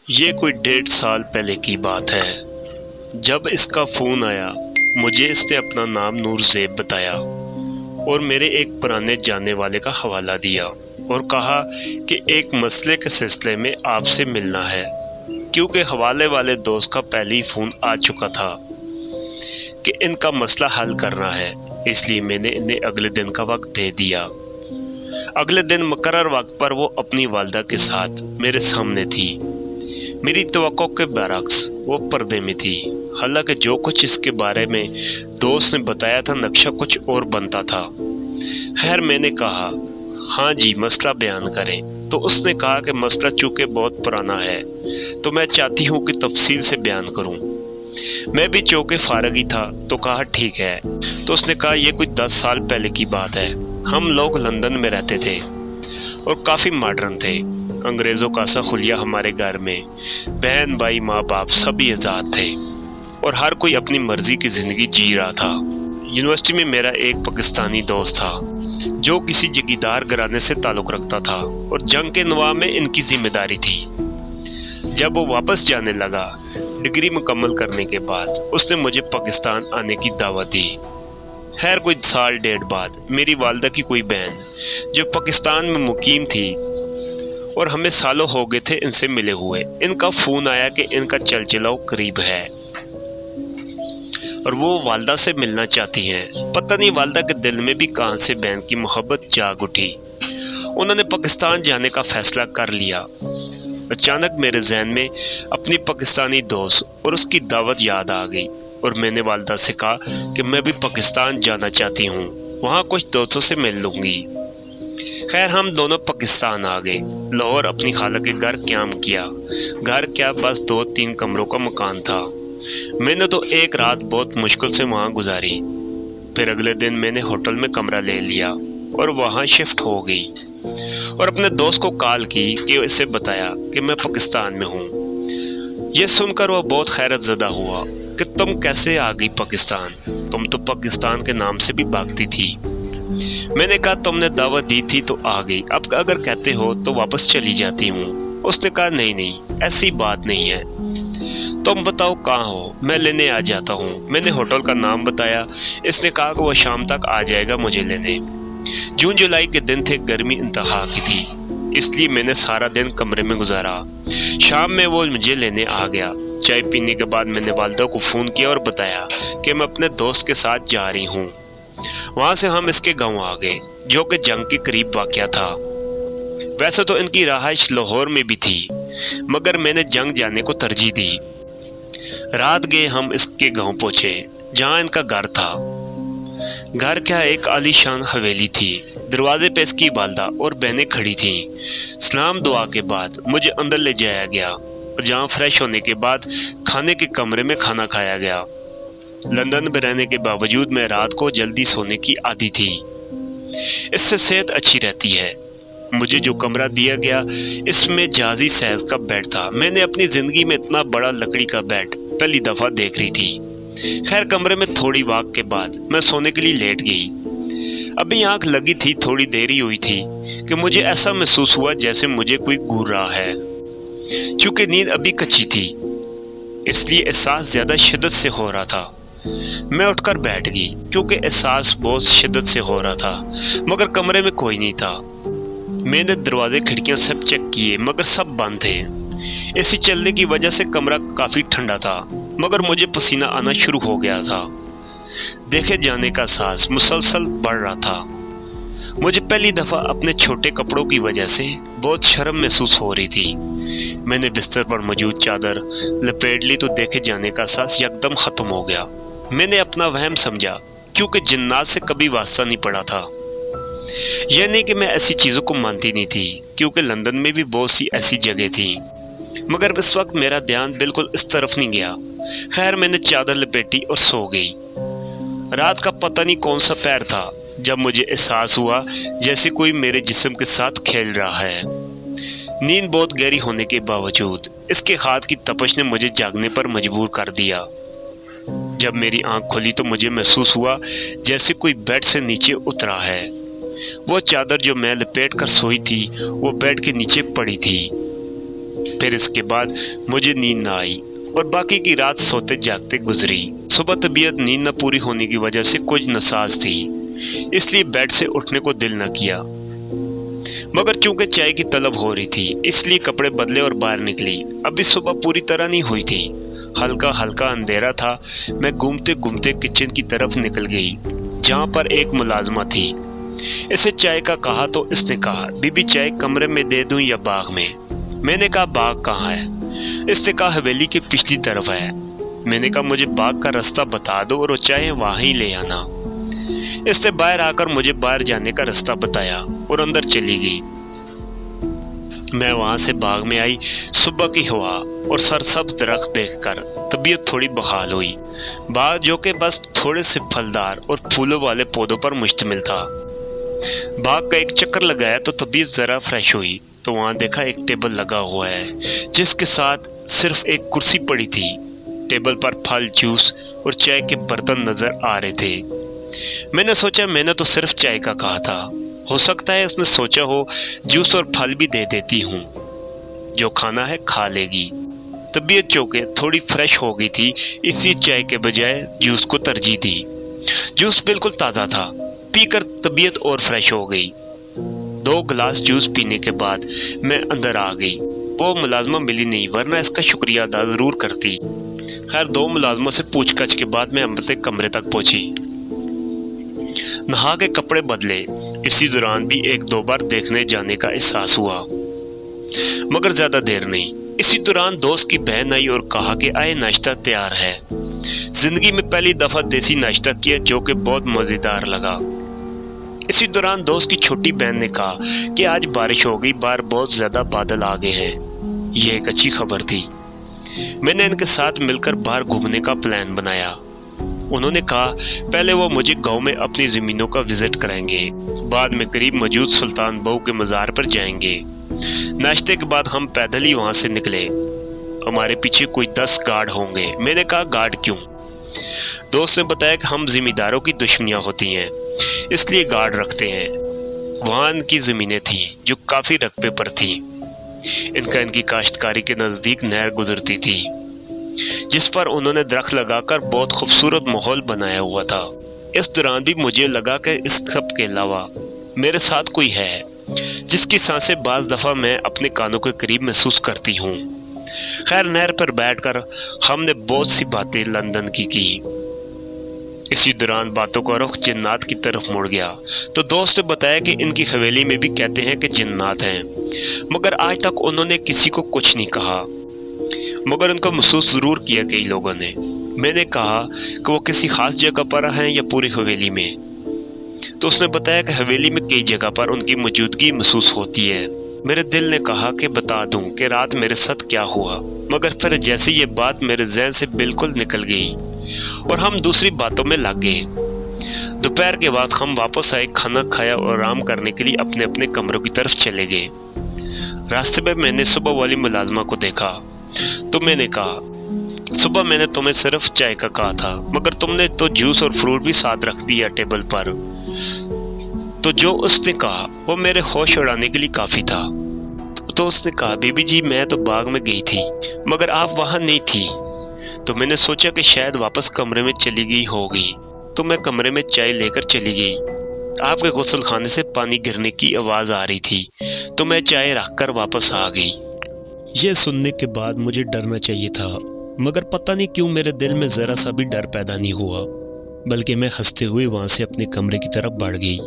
یہ کوئی 1.5 سال پہلے کی بات ہے جب اس کا فون آیا۔ مجھے اس نے اپنا نام نور زیب بتایا اور میرے ایک پرانے جاننے والے کا حوالہ دیا اور کہا کہ ایک مسئلے کے سلسلے میں آپ سے ملنا ہے، کیونکہ حوالے والے دوست کا پہلے ہی فون آ چکا تھا کہ ان کا مسئلہ حل کرنا ہے، اس لیے میں نے انہیں اگلے دن کا وقت دے دیا۔ اگلے دن مقرر وقت پر وہ اپنی والدہ کے ساتھ میرے سامنے تھی۔ میری توقع کے برعکس وہ پردے میں تھی، حالانکہ جو کچھ اس کے بارے میں دوست نے بتایا تھا نقشہ کچھ اور بنتا تھا۔ خیر میں نے کہا ہاں جی مسئلہ بیان کریں، تو اس نے کہا کہ مسئلہ چونکہ بہت پرانا ہے تو میں چاہتی ہوں کہ تفصیل سے بیان کروں۔ میں بھی چونکہ فارغ ہی تھا تو کہا ٹھیک ہے۔ تو اس نے کہا یہ کوئی 10 سال پہلے کی بات ہے، ہم لوگ لندن میں رہتے تھے اور کافی ماڈرن تھے، انگریزوں کا سا خلیہ ہمارے گھر میں، بہن بھائی ماں باپ سبھی آزاد تھے اور ہر کوئی اپنی مرضی کی زندگی جی رہا تھا۔ یونیورسٹی میں میرا ایک پاکستانی دوست تھا جو کسی جگیردار گھرانے سے تعلق رکھتا تھا اور جنگ کے نواح میں ان کی ذمہ داری تھی۔ جب وہ واپس جانے لگا ڈگری مکمل کرنے کے بعد اس نے مجھے پاکستان آنے کی دعوت دی۔ خیر کوئی 1.5 سال بعد میری والدہ کی کوئی بہن جو پاکستان میں مقیم تھی اور ہمیں سالوں ہو گئے تھے ان سے ملے ہوئے، ان کا فون آیا کہ ان کا چل چلاؤ قریب ہے اور وہ والدہ سے ملنا چاہتی ہیں۔ پتہ نہیں والدہ کے دل میں بھی کہاں سے بہن کی محبت جاگ اٹھی، انہوں نے پاکستان جانے کا فیصلہ کر لیا۔ اچانک میرے ذہن میں اپنی پاکستانی دوست اور اس کی دعوت یاد آ گئی اور میں نے والدہ سے کہا کہ میں بھی پاکستان جانا چاہتی ہوں، وہاں کچھ دوستوں سے مل لوں گی۔ خیر ہم دونوں پاکستان آ گئے، لاہور اپنی خالہ کے گھر قیام کیا۔ گھر کیا بس 2-3 کمروں کا مکان تھا۔ میں نے تو ایک رات بہت مشکل سے وہاں گزاری، پھر اگلے دن میں نے ہوٹل میں کمرہ لے لیا اور وہاں شفٹ ہو گئی اور اپنے دوست کو کال کی کہ اسے بتایا کہ میں پاکستان میں ہوں۔ یہ سن کر وہ بہت حیرت زدہ ہوا کہ تم کیسے آ گئی پاکستان، تم تو پاکستان کے نام سے بھی بھاگتی تھی۔ میں نے کہا تم نے دعوت دی تھی تو آ گئی، اب اگر کہتے ہو تو واپس چلی جاتی ہوں۔ اس نے کہا نہیں ایسی بات نہیں ہے، تم بتاؤ کہاں ہو، میں لینے آ جاتا ہوں۔ میں نے ہوٹل کا نام بتایا، اس نے کہا کہ وہ شام تک آ جائے گا مجھے لینے۔ جون جولائی کے دن تھے، گرمی انتہا کی تھی، اس لیے میں نے سارا دن کمرے میں گزارا۔ شام میں وہ مجھے لینے آ گیا۔ چائے پینے کے بعد میں نے والدہ کو فون کیا اور بتایا کہ میں اپنے دوست کے ساتھ جا رہی ہوں۔ وہاں سے ہم اس کے گاؤں آ گئے جو کہ جنگ کے قریب واقع تھا۔ ویسے تو ان کی رہائش لاہور میں بھی تھی مگر میں نے جنگ جانے کو ترجیح دی۔ رات گئے ہم اس کے گاؤں پہنچے جہاں ان کا گھر تھا۔ گھر کیا ایک عالی شان حویلی تھی، دروازے پہ اس کی والدہ اور بہنیں کھڑی تھیں۔ سلام دعا کے بعد مجھے اندر لے جایا گیا اور جہاں فریش ہونے کے بعد کھانے کے کمرے میں کھانا کھایا گیا۔ لندن میں رہنے کے باوجود میں رات کو جلدی سونے کی عادی تھی، اس سے صحت اچھی رہتی ہے۔ مجھے جو کمرہ دیا گیا اس میں جہازی سائز کا بیڈ تھا، میں نے اپنی زندگی میں اتنا بڑا لکڑی کا بیڈ پہلی دفعہ دیکھ رہی تھی۔ خیر کمرے میں تھوڑی واک کے بعد میں سونے کے لیے لیٹ گئی۔ ابھی آنکھ لگی تھی، تھوڑی دیر ہی ہوئی تھی کہ مجھے ایسا محسوس ہوا جیسے مجھے کوئی گور رہا ہے۔ چونکہ نیند ابھی کچی تھی اس لیے احساس زیادہ شدت سے ہو رہا تھا۔ میں اٹھ کر بیٹھ گئی کیونکہ احساس بہت شدت سے ہو رہا تھا مگر کمرے میں کوئی نہیں تھا۔ میں نے دروازے کھڑکیاں سب چیک کیے مگر سب بند تھے۔ اسی چلنے کی وجہ سے کمرہ کافی ٹھنڈا تھا مگر مجھے پسینہ آنا شروع ہو گیا تھا۔ دیکھے جانے کا احساس مسلسل بڑھ رہا تھا۔ مجھے پہلی دفعہ اپنے چھوٹے کپڑوں کی وجہ سے بہت شرم محسوس ہو رہی تھی۔ میں نے بستر پر موجود چادر لپیٹ لی تو دیکھے جانے کا احساس یکدم ختم ہو گیا۔ میں نے اپنا وہم سمجھا کیونکہ جنات سے کبھی واسطہ نہیں پڑا تھا۔ یہ نہیں کہ میں ایسی چیزوں کو مانتی نہیں تھی کیونکہ لندن میں بھی بہت سی ایسی جگہ تھیں مگر اس وقت میرا دھیان بالکل اس طرف نہیں گیا۔ خیر میں نے چادر لپیٹی اور سو گئی۔ رات کا پتہ نہیں کون سا پیر تھا جب مجھے احساس ہوا جیسے کوئی میرے جسم کے ساتھ کھیل رہا ہے۔ نیند بہت گہری ہونے کے باوجود اس کے ہاتھ کی تپش نے مجھے جاگنے پر مجبور کر دیا۔ جب میری آنکھ کھلی تو مجھے محسوس ہوا جیسے کوئی بیڈ سے نیچے اترا ہے۔ وہ چادر جو میں لپیٹ کر سوئی تھی وہ بیڈ کے نیچے پڑی تھی۔ پھر اس کے بعد مجھے نیند نہ آئی اور باقی کی رات سوتے جاگتے گزری۔ صبح طبیعت نیند نہ پوری ہونے کی وجہ سے کچھ ناساز تھی، اس لیے بیڈ سے اٹھنے کو دل نہ کیا، مگر چونکہ چائے کی طلب ہو رہی تھی اس لیے کپڑے بدلے اور باہر نکلی۔ ابھی صبح پوری طرح نہیں ہوئی تھی، ہلکا ہلکا اندھیرا تھا۔ میں گھومتے گھومتے کچن کی طرف نکل گئی جہاں پر ایک ملازمہ تھی۔ اسے چائے کا کہا تو اس نے کہا، بی بی چائے کمرے میں دے دوں یا باغ میں؟ میں نے کہا باغ کہاں ہے؟ اس نے کہا حویلی کے پچھلی طرف ہے۔ میں نے کہا مجھے باغ کا راستہ بتا دو اور وہ چائے وہیں لے آنا۔ اس نے باہر آ کر مجھے باہر جانے کا راستہ بتایا اور اندر چلی گئی۔ میں وہاں سے باغ میں آئی۔ صبح کی ہوا اور سرسبز درخت دیکھ کر طبیعت تھوڑی بحال ہوئی۔ باغ جو کہ بس تھوڑے سے پھلدار اور پھولوں والے پودوں پر مشتمل تھا۔ باغ کا ایک چکر لگایا تو طبیعت ذرا فریش ہوئی تو وہاں دیکھا ایک ٹیبل لگا ہوا ہے جس کے ساتھ صرف ایک کرسی پڑی تھی۔ ٹیبل پر پھل، جوس اور چائے کے برتن نظر آ رہے تھے۔ میں نے سوچا میں نے تو صرف چائے کا کہا تھا، ہو سکتا ہے اس نے سوچا ہو جوس اور پھل بھی دے دیتی ہوں، جو کھانا ہے کھا لے گی۔ طبیعت چونکہ تھوڑی فریش ہو گئی تھی اس لیے چائے کے بجائے جوس کو ترجیح دی۔ جوس بالکل تازہ تھا، پی کر طبیعت اور فریش ہو گئی۔ 2 گلاس جوس پینے کے بعد میں اندر آ گئی۔ وہ ملازمہ ملی نہیں ورنہ اس کا شکریہ ادا ضرور کرتی۔ خیر 2 ملازموں سے پوچھ گچھ کے بعد میں اپنے کمرے تک پہنچی، نہا کے کپڑے بدلے۔ اسی دوران بھی 1-2 بار دیکھنے جانے کا احساس ہوا مگر زیادہ دیر نہیں۔ اسی دوران دوست کی بہن آئی اور کہا کہ آئے ناشتہ تیار ہے۔ زندگی میں پہلی دفعہ دیسی ناشتہ کیا جو کہ بہت مزیدار لگا۔ اسی دوران دوست کی چھوٹی بہن نے کہا کہ آج بارش ہو گئی، باہر بہت زیادہ بادل آ گئے ہیں۔ یہ ایک اچھی خبر تھی۔ میں نے ان کے ساتھ مل کر باہر گھومنے کا پلان بنایا۔ انہوں نے کہا پہلے وہ مجھے گاؤں میں اپنی زمینوں کا وزٹ کرائیں گے، بعد میں قریب موجود سلطان بہو کے مزار پر جائیں گے۔ ناشتے کے بعد ہم پیدل ہی وہاں سے نکلے۔ ہمارے پیچھے کوئی 10 گارڈ ہوں گے۔ میں نے کہا گارڈ کیوں؟ دوست نے بتایا کہ ہم زمینداروں کی دشمنیاں ہوتی ہیں اس لیے گارڈ رکھتے ہیں۔ وہاں ان کی زمینیں تھیں جو کافی رقبے پر تھیں۔ ان کی کاشتکاری کے نزدیک نہر گزرتی تھی جس پر انہوں نے درخت لگا کر بہت خوبصورت ماحول بنایا ہوا تھا۔ اس دوران بھی مجھے لگا کہ اس سب کے علاوہ میرے ساتھ کوئی ہے جس کی سانسیں بعض دفعہ میں اپنے کانوں کے قریب محسوس کرتی ہوں۔ خیر نہر پر بیٹھ کر ہم نے بہت سی باتیں لندن کی۔ اسی دوران باتوں کا رخ جنات کی طرف مڑ گیا تو دوست نے بتایا کہ ان کی حویلی میں بھی کہتے ہیں کہ جنات ہیں، مگر آج تک انہوں نے کسی کو کچھ نہیں کہا، مگر ان کو محسوس ضرور کیا کئی لوگوں نے۔ میں نے کہا کہ وہ کسی خاص جگہ پر ہیں یا پوری حویلی میں؟ تو اس نے بتایا کہ حویلی میں کئی جگہ پر ان کی موجودگی محسوس ہوتی ہے۔ میرے دل نے کہا کہ بتا دوں کہ رات میرے ساتھ کیا ہوا، مگر پھر جیسے یہ بات میرے ذہن سے بالکل نکل گئی اور ہم دوسری باتوں میں لگ گئے۔ دوپہر کے بعد ہم واپس آئے، کھانا کھایا اور آرام کرنے کے لیے اپنے اپنے کمروں کی طرف چلے گئے۔ راستے میں میں نے صبح والی ملازمہ کو دیکھا تو میں نے کہا صبح میں نے تمہیں صرف چائے کا کہا تھا مگر تم نے تو جوس اور فروٹ بھی ساتھ رکھ دیا ٹیبل پر۔ تو جو اس نے کہا وہ میرے ہوش اڑانے کے لیے کافی تھا۔ تو اس نے کہا بی بی جی میں تو باغ میں گئی تھی مگر آپ وہاں نہیں تھی، تو میں نے سوچا کہ شاید واپس کمرے میں چلی گئی ہوگی، تو میں کمرے میں چائے لے کر چلی گئی۔ آپ کے غسل خانے سے پانی گرنے کی آواز آ رہی تھی تو میں چائے رکھ کر واپس آ گئی۔ یہ سننے کے بعد مجھے ڈرنا چاہیے تھا مگر پتہ نہیں کیوں میرے دل میں ذرا سا بھی ڈر پیدا نہیں ہوا، بلکہ میں ہنستے ہوئے وہاں سے اپنے کمرے کی طرف بڑھ گئی۔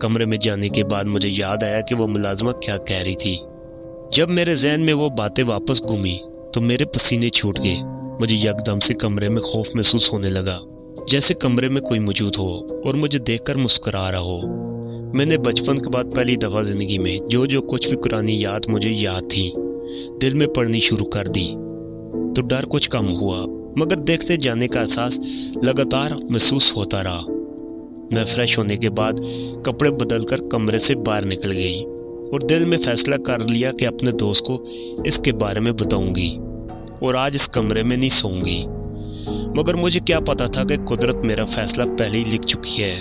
کمرے میں جانے کے بعد مجھے یاد آیا کہ وہ ملازمہ کیا کہہ رہی تھی۔ جب میرے ذہن میں وہ باتیں واپس گھومی تو میرے پسینے چھوٹ گئے۔ مجھے یکدم سے کمرے میں خوف محسوس ہونے لگا، جیسے کمرے میں کوئی موجود ہو اور مجھے دیکھ کر مسکرا رہا ہو۔ میں نے بچپن کے بعد پہلی دفعہ زندگی میں جو کچھ بھی پرانی یاد مجھے یاد تھی دل میں پڑھنی شروع کر دی، تو ڈر کچھ کم ہوا مگر دیکھتے جانے کا احساس لگاتار محسوس ہوتا رہا۔ میں فریش ہونے کے بعد کپڑے بدل کر کمرے سے باہر نکل گئی اور دل میں فیصلہ کر لیا کہ اپنے دوست کو اس کے بارے میں بتاؤں گی اور آج اس کمرے میں نہیں سوؤں گی، مگر مجھے کیا پتا تھا کہ قدرت میرا فیصلہ پہلے ہی لکھ چکی ہے۔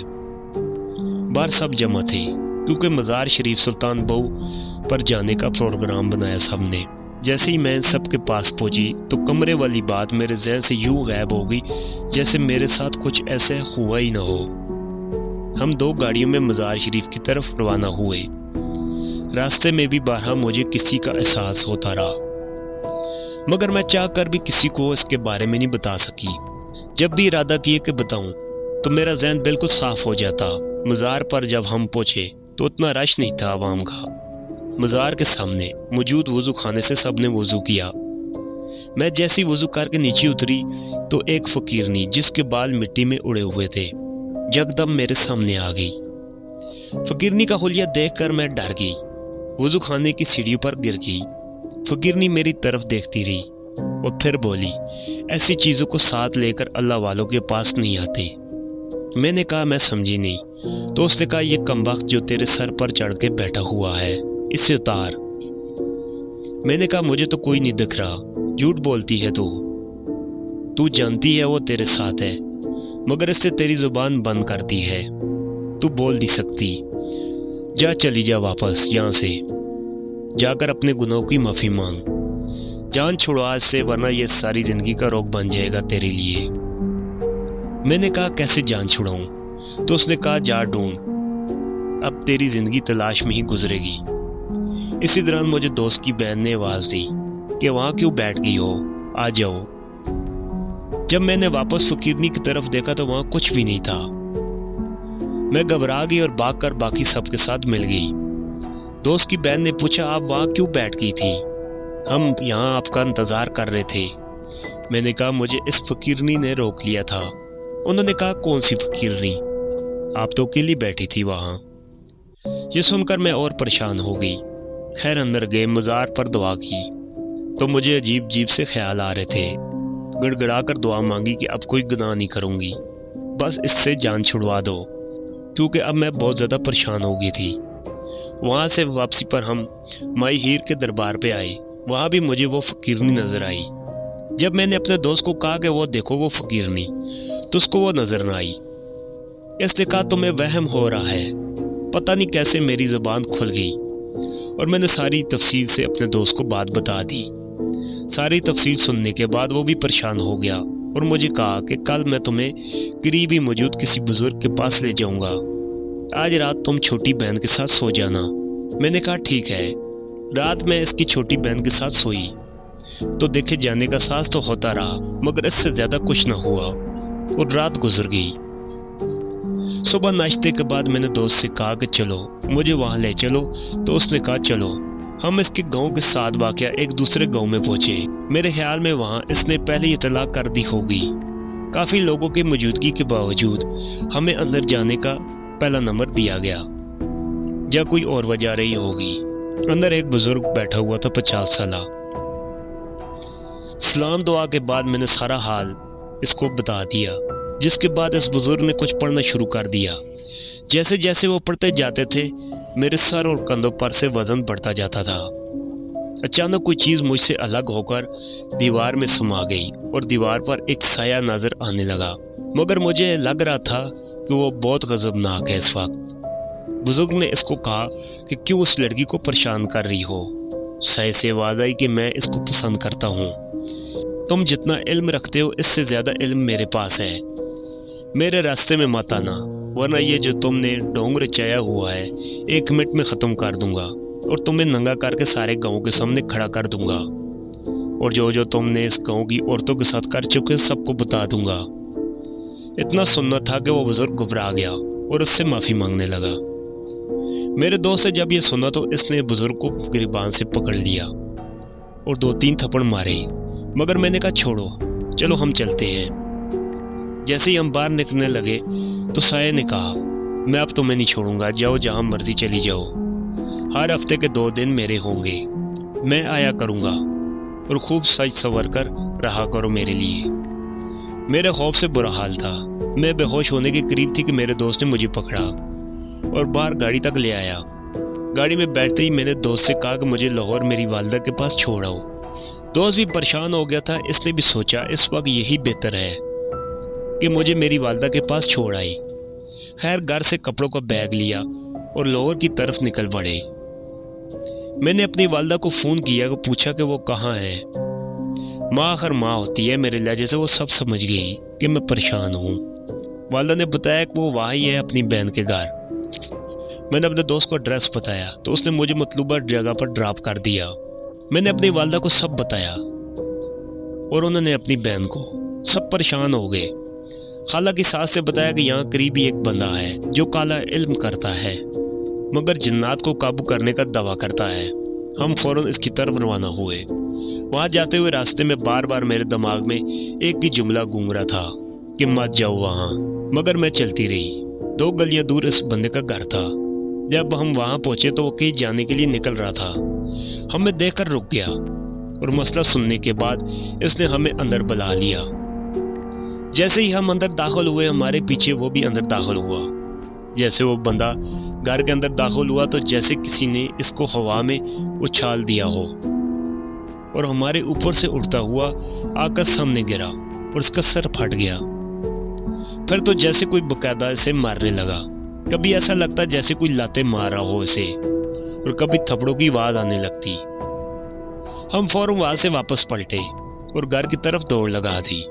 باہر سب جمع تھے کیونکہ مزار شریف سلطان بہو پر جانے کا پروگرام بنایا سب نے۔ جیسے ہی میں ان سب کے پاس پہنچی تو کمرے والی بات میرے ذہن سے یوں غائب ہو گئی جیسے میرے ساتھ کچھ ایسے ہوا ہی نہ ہو۔ ہم 2 گاڑیوں میں مزار شریف کی طرف روانہ ہوئے۔ راستے میں بھی بارہا مجھے کسی کا احساس ہوتا رہا، مگر میں چاہ کر بھی کسی کو اس کے بارے میں نہیں بتا سکی۔ جب بھی ارادہ کیے کہ بتاؤں تو میرا ذہن بالکل صاف ہو جاتا۔ مزار پر جب ہم پہنچے تو اتنا رش نہیں تھا عوام کا۔ مزار کے سامنے موجود وضو خانے سے سب نے وضو کیا۔ میں جیسی وضو کر کے نیچے اتری تو ایک فقیرنی جس کے بال مٹی میں اڑے ہوئے تھے یکدم میرے سامنے آ گئی۔ فقیرنی کا حلیہ دیکھ کر میں ڈر گئی، وضو خانے کی سیڑھیوں پر گر گئی۔ فقیرنی میری طرف دیکھتی رہی اور پھر بولی، ایسی چیزوں کو ساتھ لے کر اللہ والوں کے پاس نہیں آتے۔ میں نے کہا میں سمجھی نہیں۔ تو اس نے کہا یہ کمبخت جو تیرے سر پر چڑھ کے بیٹھا ہوا ہے اسے اتار۔ میں نے کہا مجھے تو کوئی نہیں دکھ رہا۔ جھوٹ بولتی ہے تو جانتی ہے وہ تیرے ساتھ ہے، مگر اس نے تیری زبان بند کر دی ہے، تو بول نہیں سکتی۔ جا چلی جا واپس یہاں سے، جا کر اپنے گناہوں کی معافی مانگ، جان چھوڑو آج سے ورنہ یہ ساری زندگی کا روگ بن جائے گا تیرے لیے۔ میں نے کہا کیسے جان چھڑاؤں؟ تو اس نے کہا جا ڈھونڈ، اب تیری زندگی تلاش میں ہی گزرے گی۔ اسی دوران مجھے دوست کی بہن نے آواز دی کہ وہاں کیوں بیٹھ گئی ہو، آ جاؤ۔ جب میں نے واپس فقیرنی کی طرف دیکھا تو وہاں کچھ بھی نہیں تھا۔ میں گھبرا گئی اور بھاگ کر باقی سب کے ساتھ مل گئی۔ دوست کی بہن نے پوچھا آپ وہاں کیوں بیٹھ گئی تھی؟ ہم یہاں آپ کا انتظار کر رہے تھے۔ میں نے کہا مجھے اس فقیرنی نے روک لیا تھا۔ انہوں نے کہا کون سی فقیرنی؟ آپ تو اکیلی بیٹھی تھی وہاں۔ یہ سن کر میں اور پریشان ہو گئی۔ خیر اندر گئے، مزار پر دعا کی تو مجھے عجیب سے خیال آ رہے تھے۔ گڑ گڑا کر دعا مانگی کہ اب کوئی گناہ نہیں کروں گی، بس اس سے جان چھڑوا دو، کیونکہ اب میں بہت زیادہ پریشان ہو گئی تھی۔ وہاں سے واپسی پر ہم مائی ہیر کے دربار پہ آئے۔ وہاں بھی مجھے وہ فقیرنی نظر آئی۔ جب میں نے اپنے دوست کو کہا کہ وہ دیکھو وہ فقیرنی، تو اس کو وہ نظر نہ آئی۔ اس نے کہا تمہیں وہم ہو رہا ہے۔ پتہ نہیں کیسے میری زبان کھل گئی اور میں نے ساری تفصیل سے اپنے دوست کو بات بتا دی۔ ساری تفصیل سننے کے بعد وہ بھی پریشان ہو گیا اور مجھے کہا کہ کل میں تمہیں قریب ہی موجود کسی بزرگ کے پاس لے جاؤں گا، آج رات تم چھوٹی بہن کے ساتھ سو جانا۔ میں نے کہا ٹھیک ہے۔ رات میں اس کی چھوٹی بہن کے ساتھ سوئی تو دیکھے جانے کا ساز تو ہوتا رہا، مگر اس سے زیادہ کچھ نہ ہوا اور رات گزر گئی۔ صبح ناشتے کے بعد میں نے دوست سے کہا کہ چلو مجھے وہاں لے چلو، تو اس نے کہا چلو۔ ہم اس کے گاؤں کے ساتھ واقع ایک دوسرے گاؤں میں پہنچے۔ میرے خیال میں وہاں اس نے پہلے اطلاع کر دی ہوگی۔ کافی لوگوں کی موجودگی کے باوجود ہمیں اندر جانے کا پہلا نمبر دیا گیا، یا کوئی اور وجہ رہی ہوگی۔ اندر ایک بزرگ بیٹھا ہوا تھا 50 سالہ۔ سلام دعا کے بعد میں نے سارا حال اس کو بتا دیا، جس کے بعد اس بزرگ نے کچھ پڑھنا شروع کر دیا۔ جیسے جیسے وہ پڑھتے جاتے تھے میرے سر اور کندھوں پر سے وزن بڑھتا جاتا تھا۔ اچانک کوئی چیز مجھ سے الگ ہو کر دیوار میں سما گئی اور دیوار پر ایک سایہ نظر آنے لگا، مگر مجھے لگ رہا تھا کہ وہ بہت غضبناک ہے اس وقت۔ بزرگ نے اس کو کہا کہ کیوں اس لڑکی کو پریشان کر رہی ہو؟ سائے سے آواز آئی کہ میں اس کو پسند کرتا ہوں۔ تم جتنا علم رکھتے ہو اس سے زیادہ علم میرے پاس ہے۔ میرے راستے میں مت آنا، ورنہ یہ جو تم نے ڈھونگ رچایا ہوا ہے 1 منٹ میں ختم کر دوں گا اور تمہیں ننگا کر کے سارے گاؤں کے سامنے کھڑا کر دوں گا، اور جو تم نے اس گاؤں کی عورتوں کے ساتھ کر چکے سب کو بتا دوں گا۔ اتنا سننا تھا کہ وہ بزرگ گھبرا گیا اور اس سے معافی مانگنے لگا۔ میرے دوست سے جب یہ سنا تو اس نے بزرگ کو گریبان سے پکڑ لیا اور 2-3 تھپڑ مارے، مگر میں نے کہا چھوڑو، چلو ہم چلتے ہیں۔ جیسے ہی ہم باہر نکلنے لگے تو سائے نے کہا میں اب تمہیں نہیں چھوڑوں گا، جاؤ جہاں مرضی چلی جاؤ، ہر ہفتے کے 2 دن میرے ہوں گے، میں آیا کروں گا اور خوب سج سور کر رہا کرو میرے لیے۔ میرے خوف سے برا حال تھا، میں بے ہوش ہونے کے قریب تھی کہ میرے دوست نے مجھے پکڑا اور باہر گاڑی تک لے آیا۔ گاڑی میں بیٹھتے ہی میں نے دوست سے کہا کہ مجھے لاہور میری والدہ کے پاس چھوڑ آؤ۔ دوست بھی پریشان ہو گیا تھا، اس نے بھی سوچا اس وقت یہی بہتر ہے کہ مجھے میری والدہ کے پاس چھوڑ آئے۔ خیر گھر سے کپڑوں کا بیگ لیا اور لاہور کی طرف نکل پڑے۔ میں نے اپنی والدہ کو فون کیا کہ پوچھا کہ وہ کہاں ہے۔ ماں آخر ماں ہوتی ہے، میرے لہجے سے وہ سب سمجھ گئی کہ میں پریشان ہوں۔ والدہ نے بتایا کہ وہ وہاں ہی ہے اپنی بہن کے گھر۔ میں نے اپنے دوست کو ایڈریس بتایا تو اس نے مجھے مطلوبہ جگہ پر ڈراپ کر دیا۔ میں نے اپنی والدہ کو سب بتایا اور انہوں نے اپنی بہن کو۔ سب پریشان ہو گئے۔ خالہ کی ساس نے بتایا کہ یہاں قریب ہی ایک بندہ ہے جو کالا علم کرتا ہے مگر جنات کو قابو کرنے کا دعویٰ کرتا ہے۔ ہم فوراً اس کی طرف روانہ ہوئے۔ وہاں جاتے ہوئے راستے میں بار بار میرے دماغ میں ایک ہی جملہ گونگ رہا تھا کہ مت جاؤ وہاں، مگر میں چلتی رہی۔ 2 گلیاں دور اس بندے کا گھر تھا۔ جب ہم وہاں پہنچے تو وہ کہیں جانے کے لیے نکل رہا تھا۔ ہمیں دیکھ کر رک گیا اور مسئلہ سننے کے بعد اس نے ہمیں اندر بلا لیا۔ جیسے ہی ہم اندر داخل ہوئے ہمارے پیچھے وہ بھی اندر داخل ہوا۔ جیسے وہ بندہ گھر کے اندر داخل ہوا تو جیسے کسی نے اس کو ہوا میں اچھال دیا ہو اور ہمارے اوپر سے اڑتا ہوا آ کر سامنے گرا اور اس کا سر پھٹ گیا۔ پھر تو جیسے کوئی باقاعدہ اسے مارنے لگا۔ کبھی ایسا لگتا جیسے کوئی لاتے مار رہا ہو اسے اور کبھی تھپڑوں کی آواز آنے لگتی۔ ہم فوراً وہاں سے واپس پلٹے اور گھر کی طرف دوڑ لگا دی۔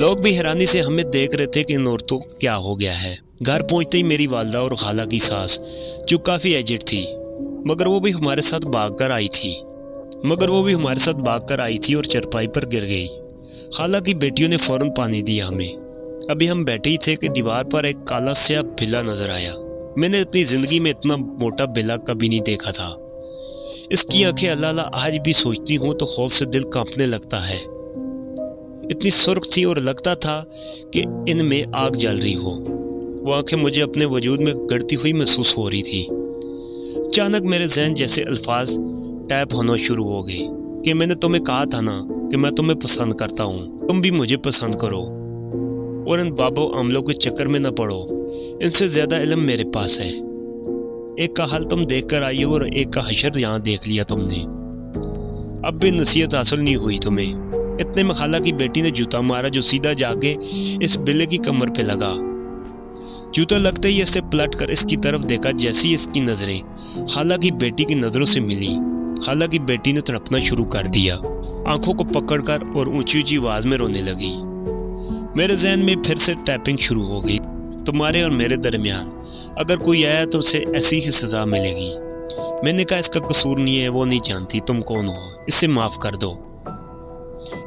لوگ بھی حیرانی سے ہمیں دیکھ رہے تھے کہ ان عورتوں کو کیا ہو گیا ہے۔ گھر پہنچتے ہی میری والدہ اور خالہ کی ساس جو کافی ایجڈ تھی مگر وہ بھی ہمارے ساتھ بھاگ کر آئی تھی اور چرپائی پر گر گئی۔ خالہ کی بیٹیوں نے فوراً پانی دیا ہمیں۔ ابھی ہم بیٹھے ہی تھے کہ دیوار پر ایک کالا سیاہ بلا نظر آیا۔ میں نے اپنی زندگی میں اتنا موٹا بلا کبھی نہیں دیکھا تھا۔ اس کی آنکھیں اللہ اللہ آج بھی سوچتی ہوں تو خوف سے دل کانپنے لگتا ہے۔ اتنی سرخ تھی اور لگتا تھا کہ ان میں آگ جل رہی ہو۔ وہ آنکھیں مجھے اپنے وجود میں گڑتی ہوئی محسوس ہو رہی تھی۔ اچانک میرے ذہن جیسے الفاظ ٹائپ ہونا شروع ہو گئے کہ میں نے تمہیں کہا تھا نا کہ میں تمہیں پسند کرتا ہوں، تم بھی مجھے پسند کرو اور ان بابوں عملوں کے چکر میں نہ پڑو، ان سے زیادہ علم میرے پاس ہے۔ ایک کا حال تم دیکھ کر آئی ہو اور ایک کا حشر یہاں دیکھ لیا تم نے، اب بھی نصیحت حاصل نہیں ہوئی تمہیں۔ اتنے میں خالہ کی بیٹی نے جوتا مارا جو سیدھا جا کے اس بلے کی کمر پہ لگا۔ جوتا لگتے ہی اسے پلٹ کر اس کی طرف دیکھا۔ جیسی اس کی نظریں خالہ کی بیٹی کی نظروں سے ملی، خالہ کی بیٹی نے تڑپنا شروع کر دیا، آنکھوں کو پکڑ کر اور اونچی اونچی آواز میں رونے لگی۔ میرے ذہن میں پھر سے ٹائپنگ شروع ہو گئی۔ تمہارے اور میرے درمیان اگر کوئی آیا تو اسے ایسی ہی سزا ملے گی۔ میں نے کہا اس کا قصور نہیں ہے، وہ نہیں جانتی تم کون ہو، اسے معاف کر دو۔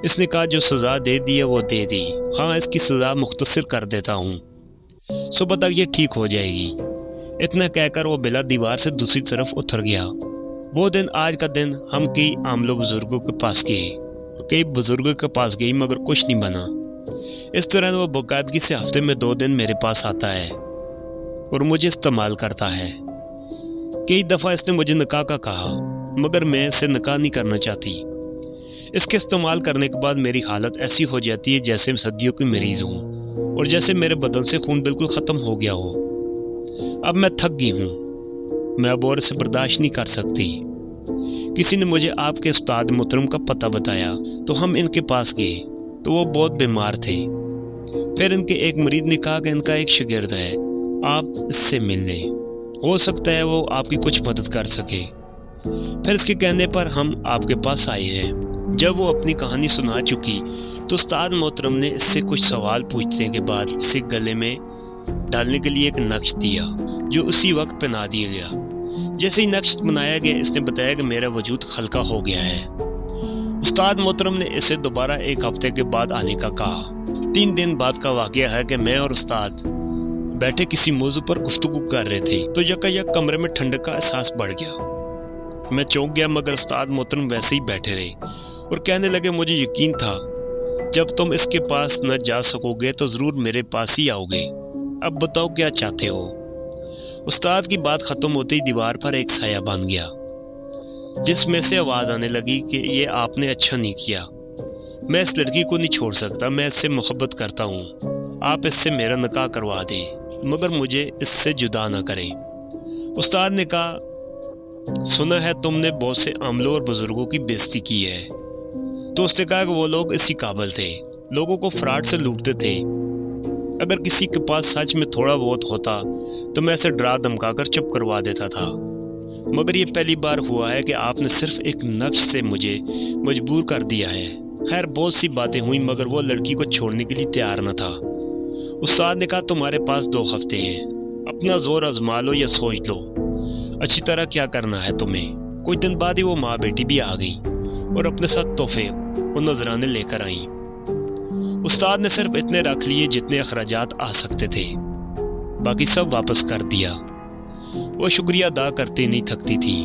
اس نے کہا جو سزا دے دی ہے وہ دے دی، ہاں اس کی سزا مختصر کر دیتا ہوں، صبح تک یہ ٹھیک ہو جائے گی۔ اتنا کہہ کر وہ بلا دیوار سے دوسری طرف اتر گیا۔ وہ دن آج کا دن ہم کئی عاملوں بزرگوں کے پاس گئے، کئی بزرگوں کے پاس گئی مگر کچھ نہیں بنا۔ اس طرح وہ باقاعدگی سے ہفتے میں 2 دن میرے پاس آتا ہے اور مجھے استعمال کرتا ہے۔ کئی دفعہ اس نے مجھے نکاح کا کہا مگر میں اس سے نکاح نہیں کرنا چاہتی۔ اس کے استعمال کرنے کے بعد میری حالت ایسی ہو جاتی ہے جیسے میں صدیوں کی مریض ہوں اور جیسے میرے بدن سے خون بالکل ختم ہو گیا ہو۔ اب میں تھک گئی ہوں، میں اب اور اسے برداشت نہیں کر سکتی۔ کسی نے مجھے آپ کے استاد محترم کا پتہ بتایا تو ہم ان کے پاس گئے تو وہ بہت بیمار تھے۔ پھر ان کے ایک مرید نے کہا کہ ان کا ایک شاگرد ہے، آپ اس سے مل لیں، ہو سکتا ہے وہ آپ کی کچھ مدد کر سکے۔ پھر اس کے کہنے پر ہم آپ کے پاس آئے ہیں۔ جب وہ اپنی کہانی سنا چکی تو استاد محترم نے اس سے کچھ سوال پوچھنے کے بعد اسے گلے میں ڈالنے کے لیے ایک نقش دیا جو اسی وقت پہنا دیا گیا۔ جیسے ہی نقش بنایا گیا اس نے بتایا کہ میرا وجود ہلکا ہو گیا ہے۔ استاد محترم نے اسے دوبارہ 1 ہفتے کے بعد آنے کا کہا۔ 3 دن بعد کا واقعہ ہے کہ میں اور استاد بیٹھے کسی موضوع پر گفتگو کر رہے تھے تو یکایک کمرے میں ٹھنڈک کا احساس بڑھ گیا۔ میں چونک گیا مگر استاد محترم ویسے ہی بیٹھے رہے اور کہنے لگے مجھے یقین تھا جب تم اس کے پاس نہ جا سکو گے تو ضرور میرے پاس ہی آؤ گے، اب بتاؤ کیا چاہتے ہو۔ استاد کی بات ختم ہوتے ہی دیوار پر ایک سایہ بن گیا جس میں سے آواز آنے لگی کہ یہ آپ نے اچھا نہیں کیا، میں اس لڑکی کو نہیں چھوڑ سکتا، میں اس سے محبت کرتا ہوں، آپ اس سے میرا نکاح کروا دیں مگر مجھے اس سے جدا نہ کریں۔ استاد نے کہا سنا ہے تم نے بہت سے عاملوں اور بزرگوں کی بےزتی کی ہے۔ تو اس نے کہا کہ وہ لوگ اسی قابل تھے، لوگوں کو فراڈ سے لوٹتے تھے، اگر کسی کے پاس سچ میں تھوڑا بہت ہوتا تو میں اسے ڈرا دھمکا کر چپ کروا دیتا تھا۔ مگر یہ پہلی بار ہوا ہے کہ آپ نے صرف ایک نقش سے مجھے مجبور کر دیا ہے۔ خیر بہت سی باتیں ہوئیں مگر وہ لڑکی کو چھوڑنے کے لیے تیار نہ تھا۔ استاد نے کہا تمہارے پاس 2 ہفتے ہیں، اپنا زور آزما لو یا سوچ لو اچھی طرح کیا کرنا ہے تمہیں۔ کچھ دن بعد ہی وہ ماں بیٹی بھی آ گئیں اور اپنے ساتھ تحفے اور نذرانے لے کر آئیں۔ استاد نے صرف اتنے رکھ لیے جتنے اخراجات آ سکتے تھے، باقی سب واپس کر دیا۔ وہ شکریہ ادا کرتے نہیں تھکتی تھی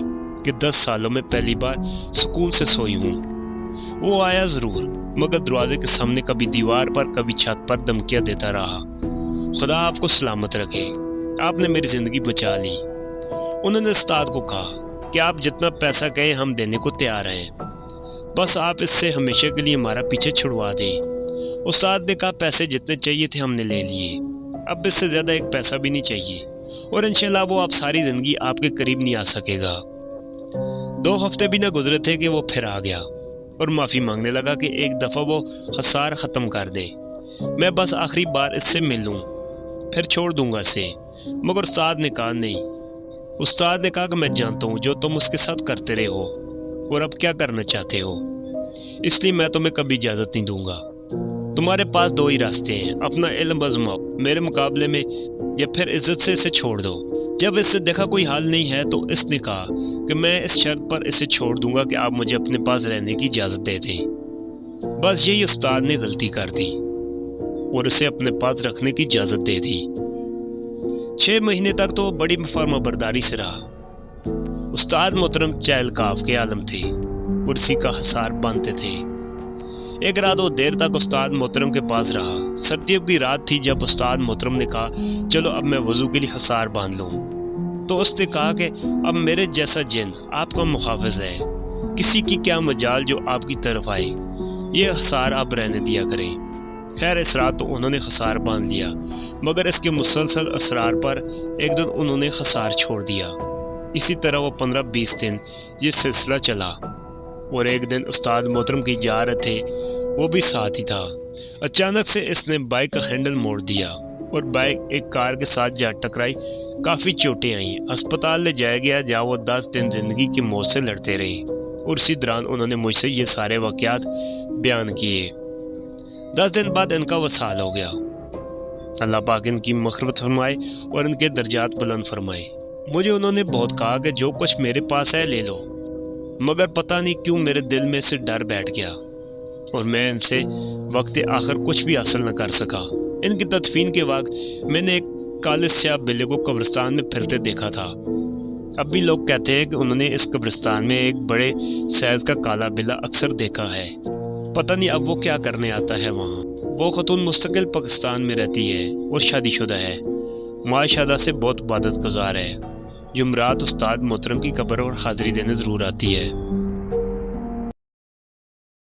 کہ 10 سالوں میں پہلی بار سکون سے سوئی ہوں۔ وہ آیا ضرور مگر دروازے کے سامنے کبھی دیوار پر کبھی چھت پر دھمکیاں دیتا رہا۔ خدا آپ کو سلامت رکھے، آپ نے میری زندگی بچا لی۔ انہوں نے استاد کو کہا کہ آپ جتنا پیسہ کہیں ہم دینے کو تیار ہیں، بس آپ اس سے ہمیشہ کے لیے ہمارا پیچھے چھڑوا دیں۔ استاد نے کہا پیسے جتنے چاہیے تھے ہم نے لے لیے، اب اس سے زیادہ ایک پیسہ بھی نہیں چاہیے، اور انشاءاللہ وہ اب ساری زندگی آپ کے قریب نہیں آ سکے گا۔ 2 ہفتے بھی نہ گزرے تھے کہ وہ پھر آ گیا اور معافی مانگنے لگا کہ ایک دفعہ وہ خسار ختم کر دے، میں بس آخری بار اس سے مل لوں پھر چھوڑ دوں گا اسے۔ مگر استاد نے کہا نہیں۔ استاد نے کہا کہ میں جانتا ہوں جو تم اس کے ساتھ کرتے رہے ہو اور اب کیا کرنا چاہتے ہو، اس لیے میں تمہیں کبھی اجازت نہیں دوں گا۔ تمہارے پاس 2 ہی راستے ہیں، اپنا علم آزماؤ میرے مقابلے میں یا پھر عزت سے اسے چھوڑ دو۔ جب اس سے دیکھا کوئی حل نہیں ہے تو اس نے کہا کہ میں اس شرط پر اسے چھوڑ دوں گا کہ آپ مجھے اپنے پاس رہنے کی اجازت دے دیں۔ بس یہی استاد نے غلطی کر دی اور اسے اپنے پاس رکھنے کی اجازت دے دی۔ 6 مہینے تک تو وہ بڑی فرما برداری سے رہا۔ استاد محترم چہل کاف کے عالم تھے، کرسی کا حصار باندھتے تھے۔ ایک رات وہ دیر تک استاد محترم کے پاس رہا۔ سردیوں کی رات تھی جب استاد محترم نے کہا چلو اب میں وضو کے لیے حصار باندھ لوں، تو اس نے کہا کہ اب میرے جیسا جن آپ کا محافظ ہے، کسی کی کیا مجال جو آپ کی طرف آئے، یہ حصار آپ رہنے دیا کریں۔ خیر اس رات تو انہوں نے حصار باندھ لیا، مگر اس کے مسلسل اصرار پر ایک دن انہوں نے حصار چھوڑ دیا۔ اسی طرح وہ 15-20 دن یہ سلسلہ چلا، اور ایک دن استاد محترم کی جا رہے تھے، وہ بھی ساتھ ہی تھا۔ اچانک سے اس نے بائک کا ہینڈل موڑ دیا اور بائک ایک کار کے ساتھ جا ٹکرائی، کافی چوٹیں آئیں۔ ہسپتال لے جایا گیا جہاں وہ 10 دن زندگی کی موت سے لڑتے رہے، اور اسی دوران انہوں نے مجھ سے یہ سارے واقعات بیان کیے۔ 10 دن بعد ان کا وصال ہو گیا۔ اللہ پاک ان کی مغفرت فرمائے اور ان کے درجات بلند فرمائے۔ مجھے انہوں نے بہت کہا کہ جو کچھ میرے پاس ہے لے لو، مگر پتہ نہیں کیوں میرے دل میں سے ڈر بیٹھ گیا اور میں ان سے وقت آخر کچھ بھی حاصل نہ کر سکا۔ ان کی تدفین کے وقت میں نے ایک کالے سیاہ بلے کو قبرستان میں پھرتے دیکھا تھا۔ اب بھی لوگ کہتے ہیں کہ انہوں نے اس قبرستان میں ایک بڑے سائز کا کالا بلا اکثر دیکھا ہے، پتہ نہیں اب وہ کیا کرنے آتا ہے وہاں۔ وہ خاتون مستقل پاکستان میں رہتی ہے اور شادی شدہ ہے، ماں شادہ سے بہت عبادت گزار ہے۔ جمعرات استاد محترم کی قبر اور حاضری دینے ضرور آتی ہے۔